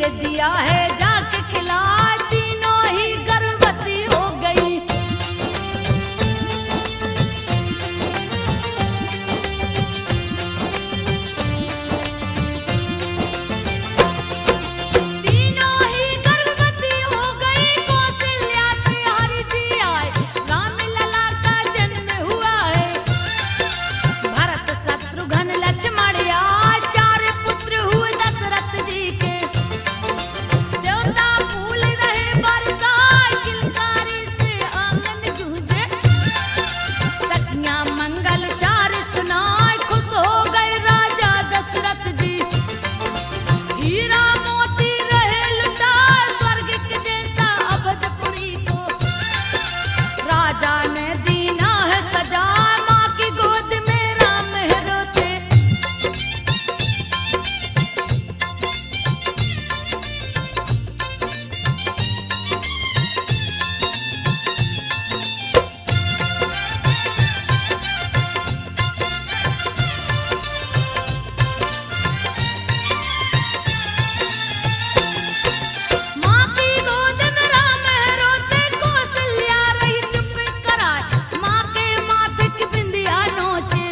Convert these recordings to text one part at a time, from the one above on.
लिए दिया है जाके खिला, तीनों ही गर्भवती हो गई। तीनों ही गर्भवती हो गई, कौशल्या से हरि जी आए, राम लला का जन्म हुआ है। भरत शत्रुघ्न लक्ष्मण आए, चार पुत्र हुए दशरथ जी के। देवता फूल रहे बरसाए, किलकारी से आंगन गूंजे। सखियां मंगल चार सुनाए, खुश हो गए राजा दशरथ जी। हीरा मोती रहे लुटाए, स्वर्ग के जैसा अवधपुरी को। राजा ने दीना है सजा, माँ की गोद में राम है रोते। माँ की गोद में राम है रोते, कौशल्या रही चुप कराए, माँ के माथे की बिंदिया नोचे।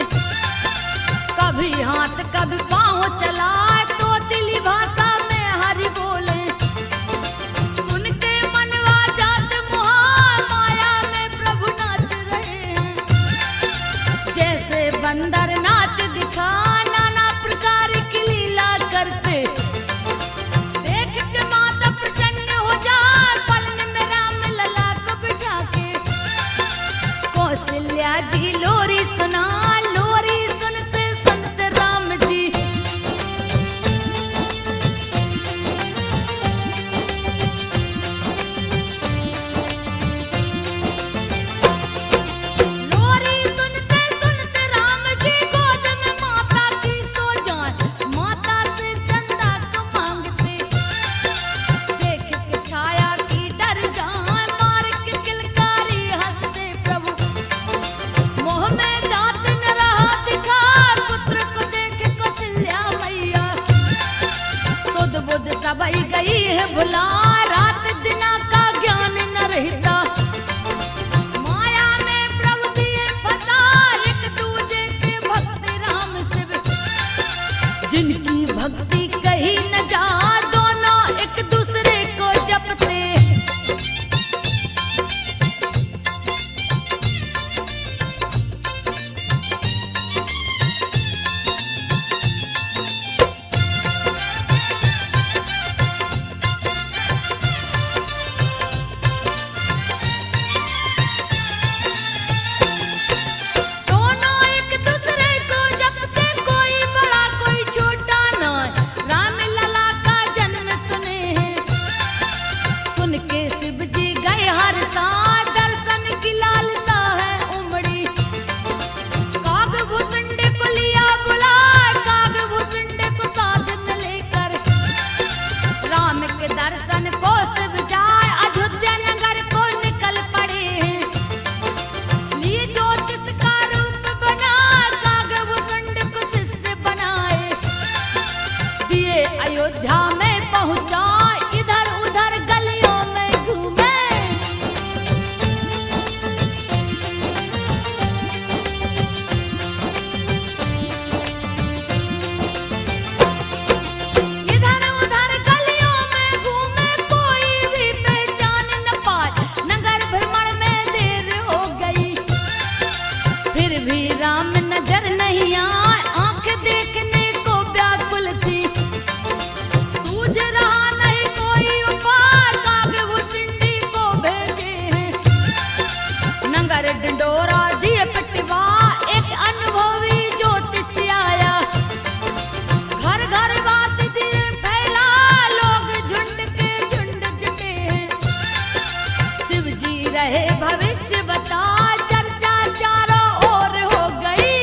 कभी हाथ कभी पाँव चलाए, तो दिली भाषा में हरि बोले। सुन के मनवा जात मुहार, माया में प्रभु नाच रहे हैं। जैसे बंदर नाच दिखा, नाना प्रकार की लीला करते। देख के माता प्रसन्न हो जाए, पलन में राम लला को बिठा के। कौशल्या जी लोरी सुना, लोरी सुनते सुनते राम जी। लोरी सुनते सुनते राम जी, गोद में माता की सो जाए। माता से चंदा को मांगते, देख के छाया की डर जाए, मार के किलकारी हंसते प्रभु। मोह में दांत न रहा दिखा, पुत्र को देख कौशल्या मैया। सुध बुध सबई गई है भुला, रात दिना का ज्ञान न रहता। माया में प्रभु दिए फंसा, एक दूजे के भक्त राम शिव। जिनकी भक्ति कही न जा, दोनों एक दूसरे को जपते। दोनों एक दूसरे को जपते, कोई बड़ा कोई छोटा न। राम लला का जन्म सुने हैं, सुन के शिव जी गए हर सा, दर्शन की लालसा है उमड़ी। काग भुसुंड को लिया बुला, काग भुसुंड को साथ में लेकर। राम के दर्शन को शिव जाए, अयोध्या नगर को निकल पड़े हैं। लिए ज्योतिष का रूप बना, काग भुसुंड को शिष्य बनाए। दिए अयोध्या में पहुंचा, इधर उधर गलियों में घूमे। इधर उधर गलियों में घूमे, कोई भी पहचान न पाए। नगर भ्रमण में देर हो गई, फिर भी राम नजर नहीं आए। आंख देखने को व्याकुल थी, सूझ रहा नहीं कोई उपाय। काग भुसुंडी को भेजे हैं, नगर ढिंढोरा दिए पिटवा। एक अनुभवी ज्योतिष आया, घर घर बात दिए फैला। लोग झुंड के झुंड जुटे हैं, शिव जी रहे भविष्य बता। चर्चा चारों ओर हो गई,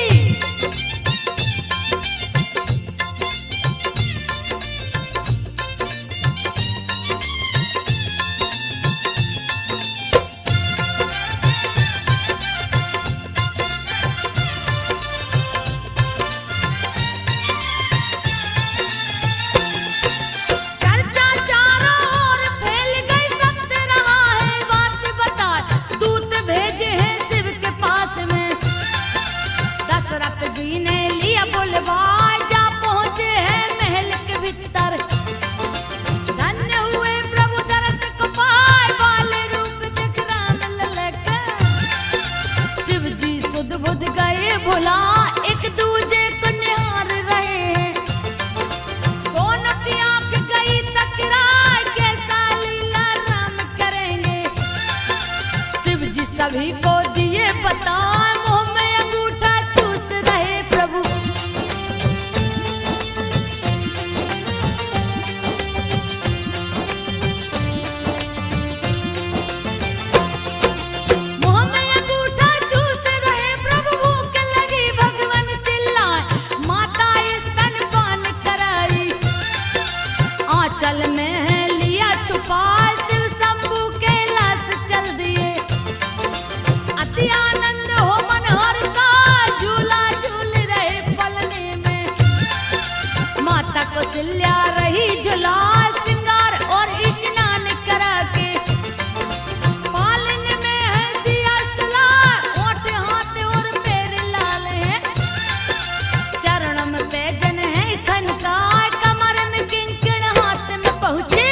चर्चा आंचल में है लिया छुपा, शिव शंभू के लाश चल दिए। अति आनंद हो मन हर्षा, झूला झूल रहे पलने में। माता कौशल्या रही झूला, श्रृंगार और स्नान करा के। पालन में है दिया सुला, ओठ हाथ और पैर लाल है। चरण में पैजन है खनका, कमर में किंकण हाथ में पहुंची।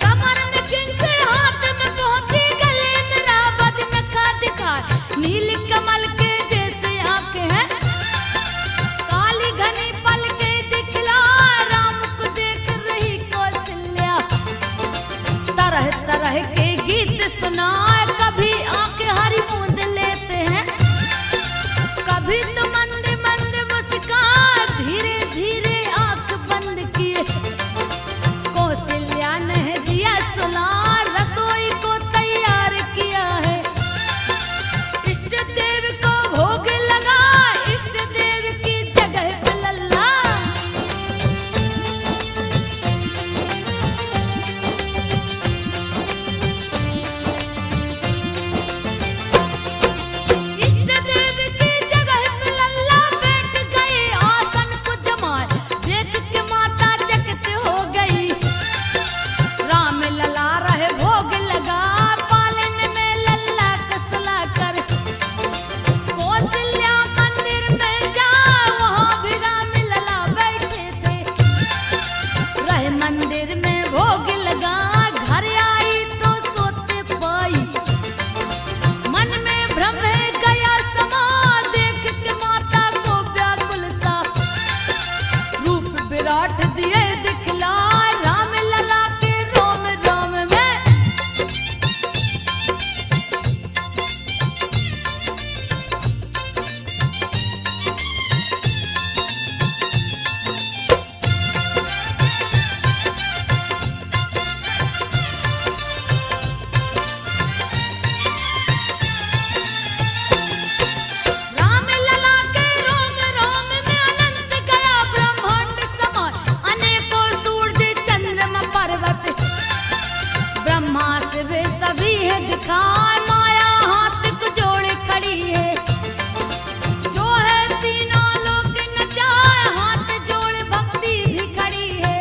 कमर में किंकण हाथ में पहुंची, गले में रावत नखा दिखाए। नील कमल के जैसे आंखें हैं, काली घनी पलके दिखला। राम को देख रही कौशल्या, तरह तरह के गीत सुनाए। कभी आंखें हरी मूंद लेते हैं, कभी तो मंद मंद मुस्कान। धीरे धीरे आंख बंद किए, कौशल्या ने दिया सुला। रसोई को तैयार किया है, इष्ट देव को भोग लगा। इष्ट देव की जगह पे लल्ला। इष्ट देव की जगह पे लल्ला बैठ गए आसन को जमाए। देख के माता चकित हो गई, राम लला रहे भोग लगा। पालन में लल्ला को सुलाकर कौशल्या मंदिर में जा, वहाँ भी राम लला बैठे थे। रहे मंदिर में भोग लगा, घर आई तो सोते पाई। मन में भ्रम है गया समा, देख के माता को व्याकुल सा। रूप विराट दिए दिखलाए, राम लला के रोम रोम में। राम लला के रोम रोम में अनंत गया ब्रह्मांड समाए। अनेकों सूर्य चंद्रमा पर्वत, ब्रह्मा शिव सभी है दिखाए। माया हाथ को जोड़े खड़ी है, जो है तीनों लोक नचाए। हाथ जोड़े भक्ति भी खड़ी है,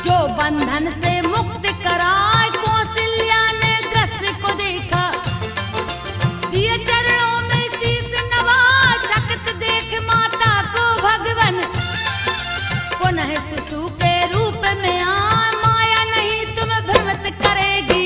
जो बंधन से मुक्त कराए। कौशल्या ने दृश्य को देखा, दिए चरणों में शीश नवा। चकित देख माता को भगवन, पुनः शिशु के रूप में आ। माया नहीं तुम्हें भ्रमित करेगी,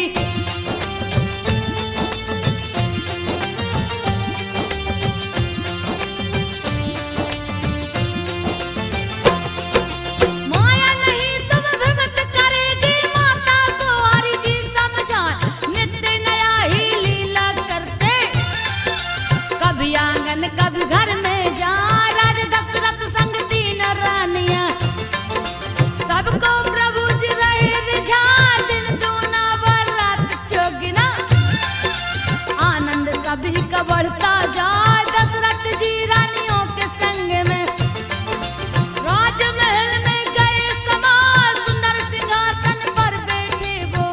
माया नहीं तुम्हें भ्रमित करेगी। माता को हरि जी समझाए, नित्य नया ही लीला करते। कभी आंगन कभी घर में जा, राज दशरथ संग तीन रानियां। सबको प्रभु जी रहे रिझा, दिन दूना वर रात चौगुना। आनंद सभी का बढ़ता जाए, दशरथ जी रानियों के संग में। राजमहल में गए समा, सुंदर सिंहासन पर बैठे वो।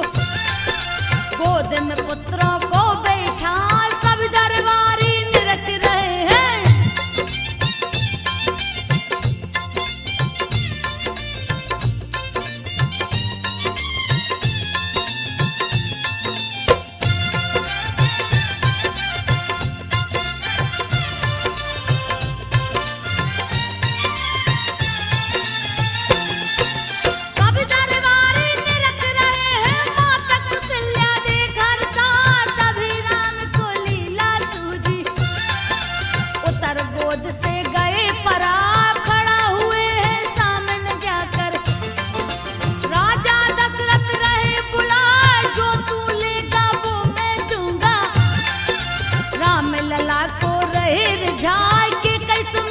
गोद में पुत्रों को बैठा, सब दरबारी निरख रहे हैं। लला को रहे रिझाए के कैसे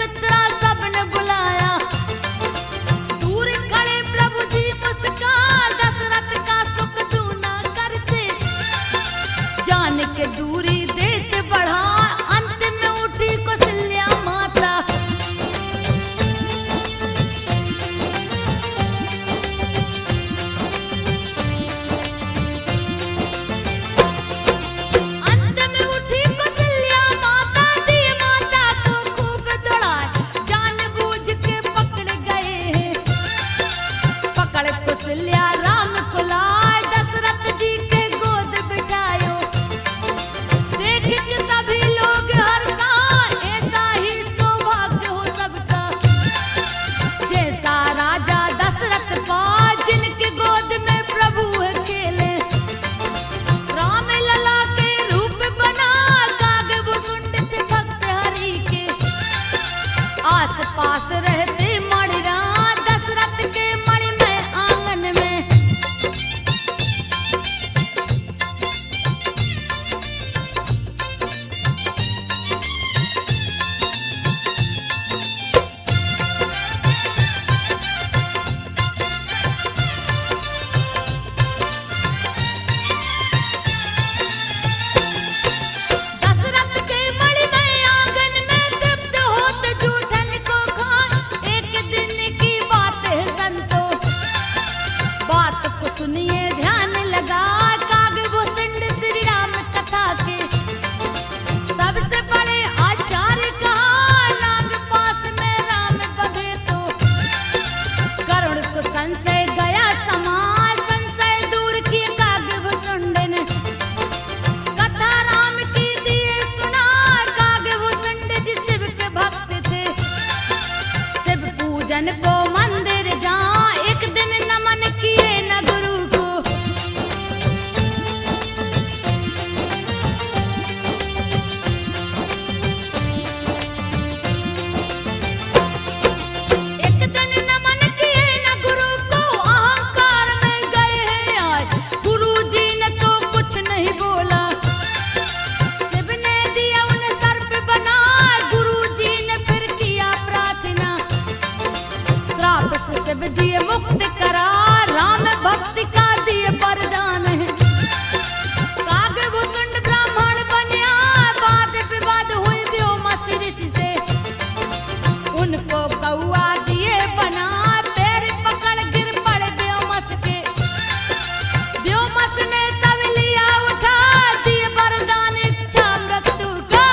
पास रहते मणिरा दशरथ के मणि में आंगन में। सुनिए ध्यान लगा कागे भुसुंड श्री राम कथा के। सबसे बड़े आचार्य कहा नाग पास में राम बधे तो। करुण को संशय गया समा संशय दूर किए कागे भुसुंड ने। कथा राम की दिए सुना कागे भुसुंड जी शिव के भक्त थे। शिव पूजन को मंदिर जा एक दिन नमन किए न गुरु को। एक दिन नमन किए न गुरु को अहंकार में गए हैं आए। गुरु जी ने तो कुछ नहीं बोला। शिव ने दिया उन्हें सर्प बना गुरु जी ने फिर किया प्रार्थना। श्राप से शिव दिए मुक्त करा राम भक्ति का दिए वरदान है। कागे भुसुंड ब्राह्मण बनिया वाद विवाद हुई व्योमस ऋषि से। उनको कौआ दिए बना पैर पकड़ गिर पड़े व्योमस के। व्योमस ने तब लिया उठा दिए वरदान इच्छा मृत्यु का।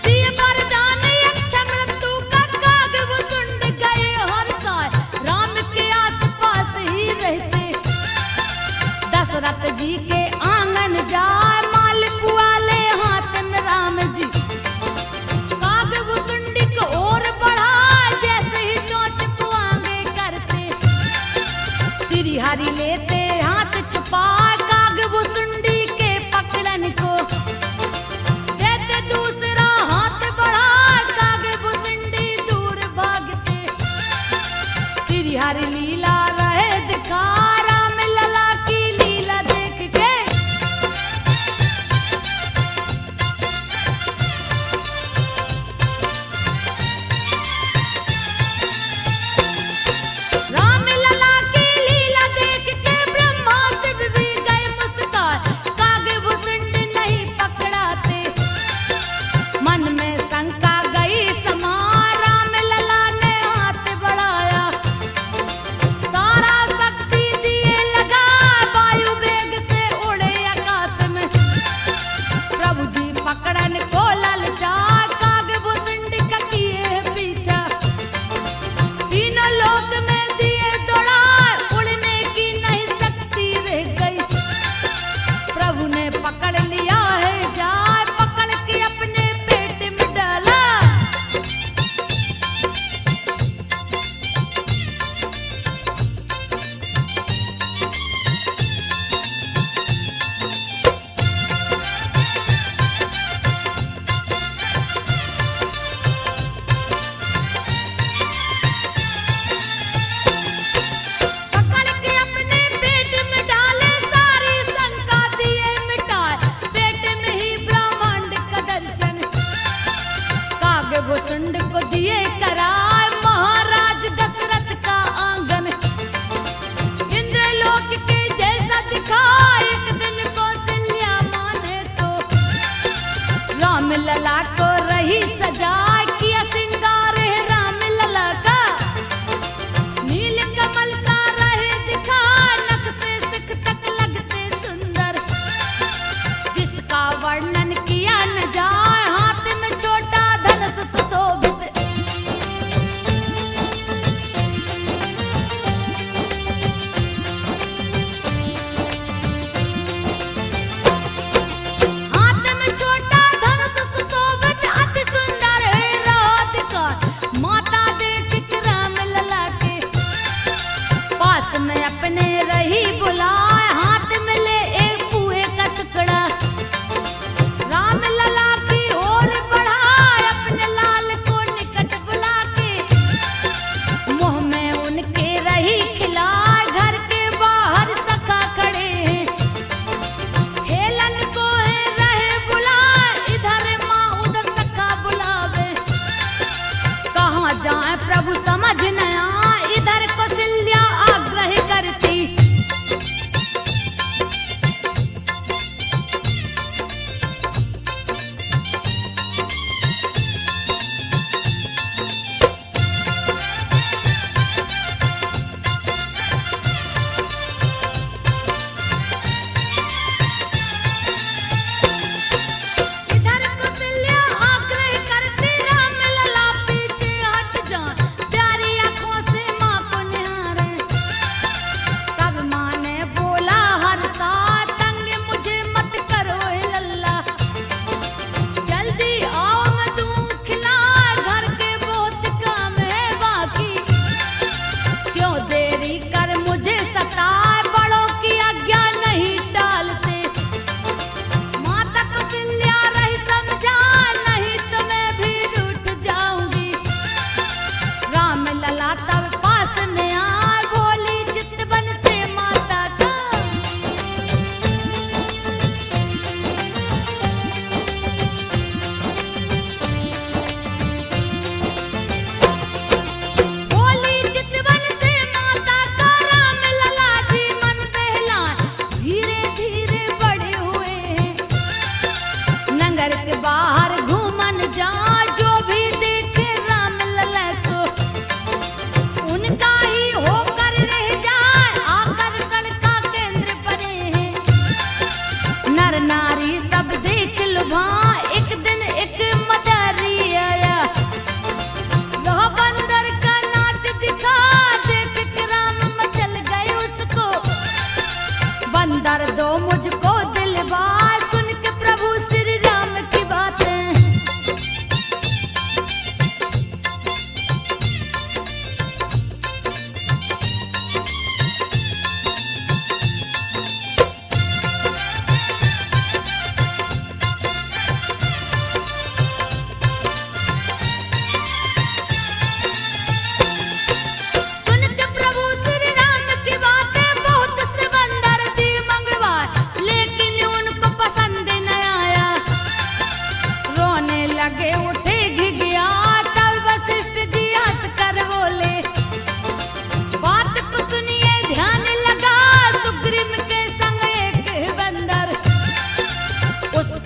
दिए वरदान इच्छा मृत्यु का कागे भुसुंड गए हर्षाए। राम के आसपास ही रहते। दशरथ जी के आंगन जाए मालिक वाले हाथ में राम जी। कागे भुसुंडी को और बढ़ा जैसे ही चोंच पुआंगे करते। श्री हरि लेते हाथ छुपा कागे भुसुंडी के पकड़न को। देते दूसरा हाथ बढ़ा कागे भुसुंडी दूर भागते। श्री हरि लीला रहे दिखा राम लला की लीला देख के। राम लला की लीला देख के ब्रह्मा शिव भी गए मुस्कान। कागे भुसुंड नहीं पकड़ाते। मन में शंका गई समा राम लला ने हाथ बढ़ाया। सारा शक्ति दिए लगा वायु वेग से उड़े आकाश में। प्रभु जी पकड़न को ललचा कागे भुसुंड का किए पीछा। तीनों लोक में दिए दौड़ा उड़ने की नहीं शक्ति रह गई। प्रभु ने पकड़ लिया है जाए पकड़ के अपने पेट में डाला। पकड़ के अपने पेट में डाले सारी शंका दिए मिटाए। पेट में ही ब्रह्मांड का दर्शन कागे भुसुंड को दिए कराए। महाराज दशरथ का आंगन इंद्रलोक के जैसा दिखा। एक दिन कौशल्या माने तो राम लला को रही सजा किया सिंगार है राम लला का। नील कमल सा रहे दिखा नख से सिख तक लगते सुंदर। जिसका वर्णन किया न जाए हाथ में छोटा धनुष सुशोभित। हाथ में छोटा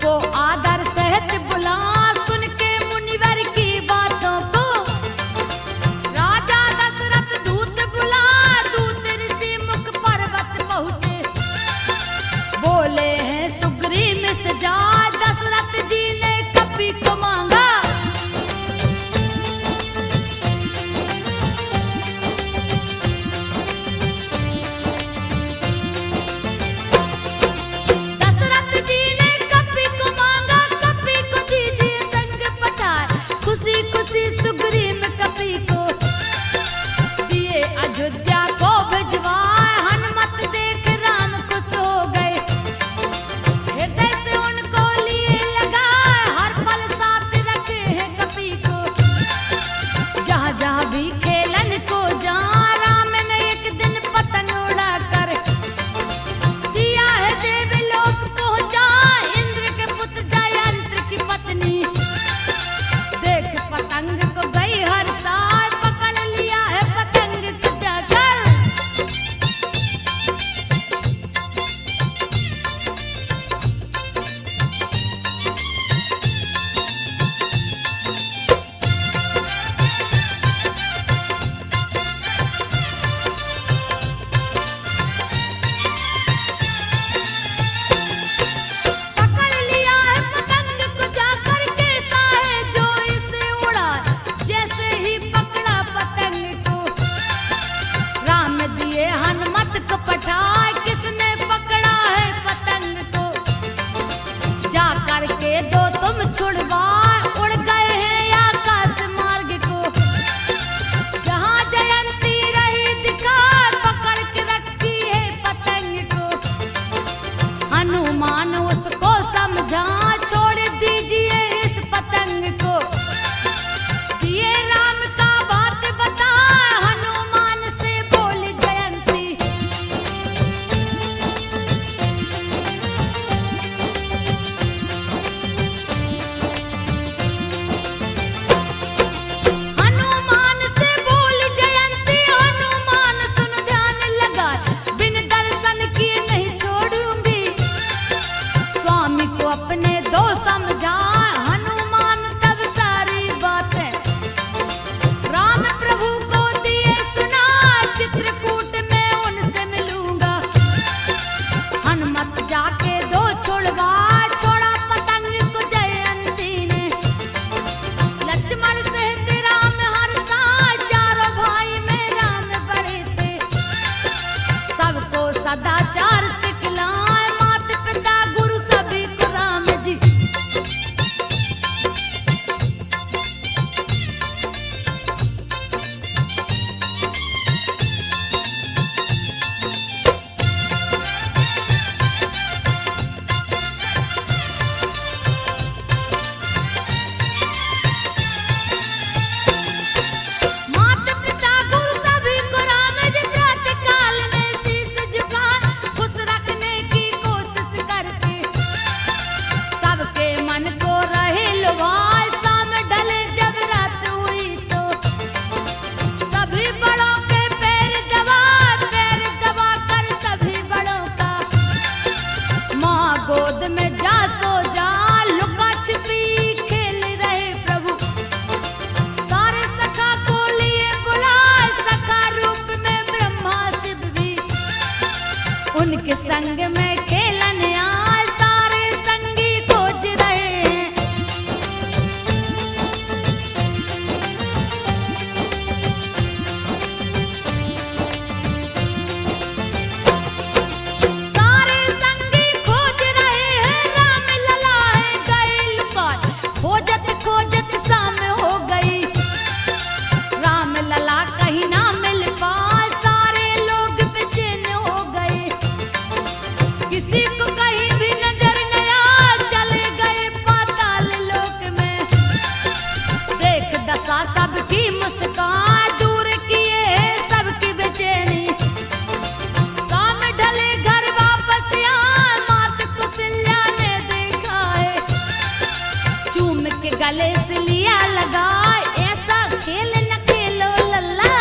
सबको आदर सहित बुला, सुन के मुनिवर की बातों को राजा दशरथ दूत बुला। दूत ऋषि मुख पर्वत पहुँचे, बोले हैं सुग्रीव में से जाए। दशरथ जी ने कपि को मांगा, सुग्रीव कपि को दिए अयोध्या को भिजवाए। हनुमत देख राम खुश हो गए, हृदय से उनको लिए लगा। हर पल साथ रखे हैं कपि को, जहाँ जहाँ भी खेलन को जा। राम ने एक दिन पतंग उड़ा कर दिया है देवलोक पहुँचा। इंद्र के पुत्र जयंत्र की पत्नी पतंग को गई हर साल, पकड़ लिया है पतंग को जाकर। पकड़ लिया है पतंग को जाकर, कैसा है जो इसे उड़ा। जैसे ही पकड़ा पतंग को, राम दिए हनुमत को पठाए। किसने पकड़ा है पतंग को, जा करके दो तुम छुड़वाए। उड़ गए हैं आकाश मार्ग को, जहाँ जयंती रही दिखा। पकड़ के रखी है पतंग को, हनुमान उसको समझा। छोड़ दीजिए इस पतंग को, दिए राम का बात बता। हनुमान से बोली जयंती, हनुमान से बोली जयंती। हनुमान सुन ध्यान लगा, बिन दर्शन किए नहीं छोड़ूंगी। स्वामी को अपने दो समझा, हनुमान तब सारी बातें राम प्रभु को दिए सुना। चित्रकूट में उनसे मिलूंगा, हनुमत जाके दो छुड़वा। छोड़ा पतंग को जयंती ने, लक्ष्मण सहित राम हर्षा। चारों भाई में राम बड़े थे, सबको सदाचार सिखलाए। माता पिता गुरु सभी को राम जी। माता पिता गुरु सभी को राम जी प्रातः काल में शीश झुका। खुश रखने की कोशिश करते, सबके मन को रहे लुभाए। शाम ढले जब रात हुई तो, सभी बड़ों के पैर दबा कर सभी बड़ों का। माँ गोद में जा सो जा, लुका छिपी खेल रहे प्रभु। सारे सखा को लिए बुलाए, सखा रूप में ब्रह्मा शिव भी उनके संग में खेलन आए। सारे संगी खोज रहे हैं, सारे संगी खोज रहे हैं। राम लला है गए लुका, खोजत खोजत शाम हो गई। राम लला कहीं ना मिल पाए, सारे लोग बेचैन हो गए। किसी को कहीं भी नजर नया, चले गए पाताल लोक में। देख दशा सबकी मुस्कान, दूर किए है सबकी बेचैनी। शाम ढले घर वापस आ, मात कौशल्या ने देखा है। चूम के गले से लिया लगा, ऐसा खेल न खेलो लल्ला।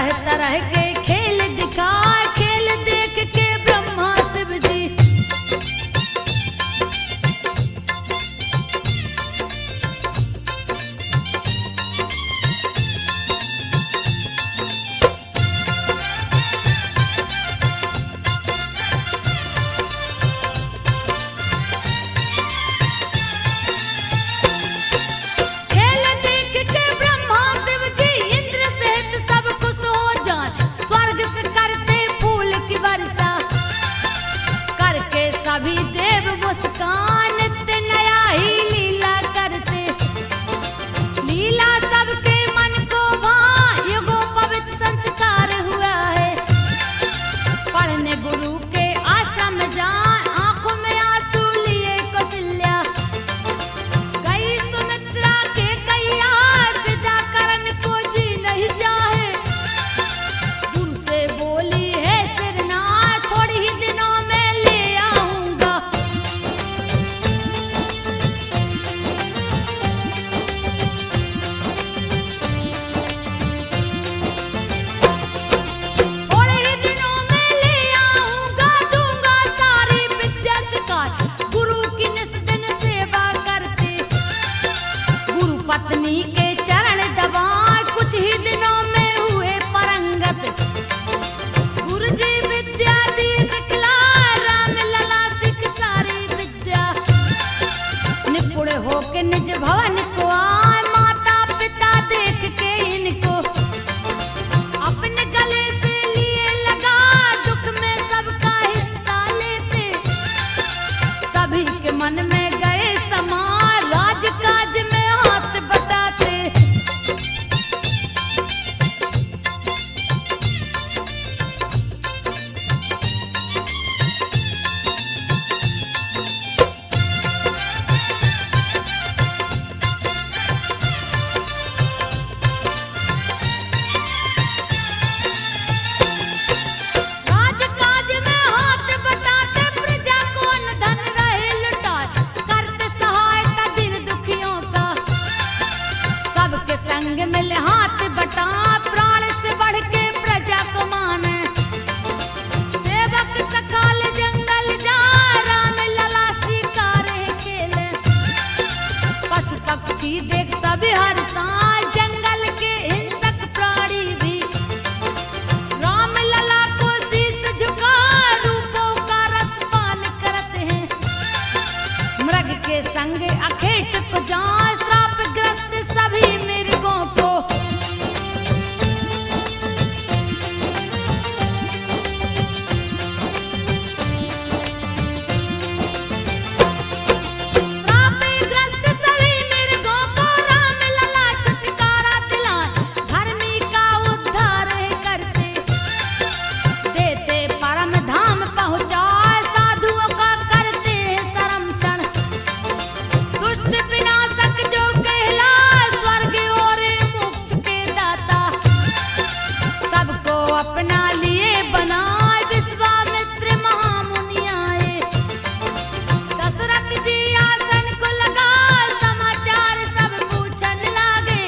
तरह तरह के खेल दिखाए, खेल देख के ब्रह्मा शिव जी खेल देख के ब्रह्मा शिव जी इंद्र सहित सब खुश हो जाए, स्वर्ग से करते फूल की वर्षा करके सभी देव मुस्कान, नित्य नया ही लीला करते। लीला सबके मन को भाए, युगों पवित्र संस्कार हुआ है। पढ़ने गुरु के आश्रम जाए, आंखों में आंसू लिए कौशल्या गई सुमित्रा के कैया, विदा करन को जी नहीं चाहे। गुरु से बोली है सिरनाथ, थोड़ी ही दिनों में ले आऊंगा। थोड़े ही दिनों में ले आऊंगा, दूंगा सारी विद्या सिखाए। गुरु की निस दिन सेवा करते, गुरु पत्नी के चरण दबाए, कुछ ही दिनों में हुए परंगत। गुरु जी विद्या दी सिखलाए, राम लला सिख सारी विद्या। निपुण होके निज भवन को आए, माता पिता देख के इनको अपने गले से लिए लगा, दुख में सबका हिस्सा लेते। सभी के मन में गए समा, राज काज में हाथ बटाते। राजकाज में हाथ बटाते, प्रजा को अन्न धन रहे लुटाए, करते सहायता दिन दुखियों का। सबके संग मिल हाथ बटा, प्राण से बढ़ के प्रजा को माने। सेवक सकाल जंगल जाए, राम लला शिकारे खेले। पशु पक्षी देख सभी हर्षाए, जंगल के हिंसक प्राणी भी राम लला को शीश झुका, रूपों का रसपान करते हैं। मृग के संग अखेट को जाए, श्रापग्रस्त सभी मृगों को। श्रापग्रस्त सभी मृगों को राम लला छुटकारा दिलाए, धर्मी का उद्धार करते। देते परम धाम पहुँचाए, साधुओं का करते हैं संरक्षण। दुष्ट विनाशक जो कहलाए, स्वर्ग और मोक्ष के दाता। सबको अपना लिए बनाए, विश्वामित्र महामुनि आए। दशरथ जी आसन को लगा, समाचार सब पूछन लागे।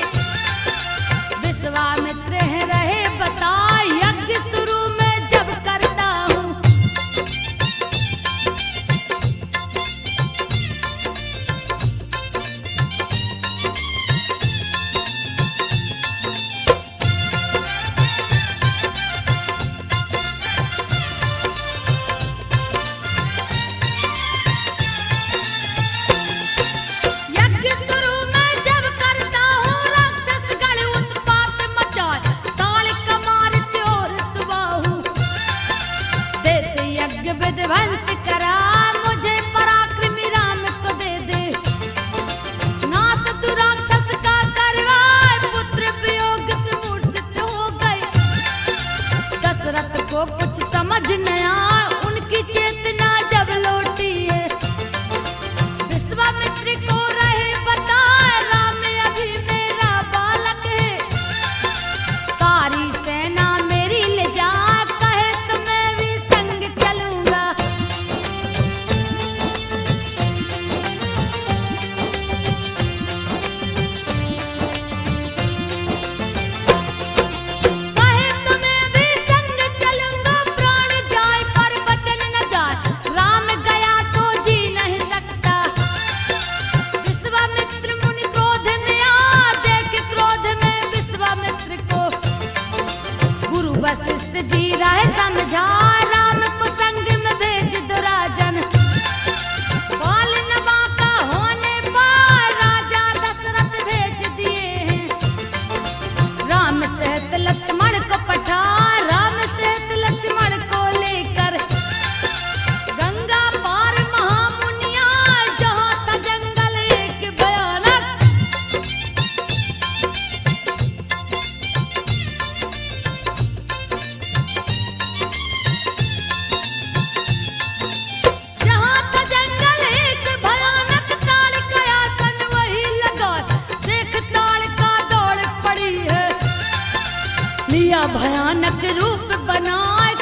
विश्वामित्र है रहे बताए, यज्ञ शुरू में जब करता हूँ। यज्ञ शुरू में जब करता हूँ, राक्षस गण उत्पात मचाए, ताल कमार चोर सुबाहु। देते यज्ञ विध्वंस करा, मुझे पराक्रमी राम को दे दे। नाश तू राक्षस का करवाए, पुत्र वियोग से मूर्छित हो गए। दशरथ को कुछ समझ न आया, उनकी चेतना जब लौटी है। विश्वामित्र को रहे बताए, राम अभी मेरा बालक है। सारी सेना मेरी ले जा, कहे तो मैं भी संग चलूंगा। कहे तो वशिष्ठ जी राय समझा, राम को संग में भेज दो राजन। बाल नवा का होने पर राजा दशरथ भेज दिए हैं। राम सहित लक्ष्मण को पठा, राम सहित लक्ष्मण को लेकर गंगा पार महामुनिया, जहाँ था जंगल एक भयानक। जहाँ था जंगल एक भयानक, ताड़ का आसन वही लगा, देख ताड़ का दौड़ पड़ी है। लिया भयानक रूप बनाए,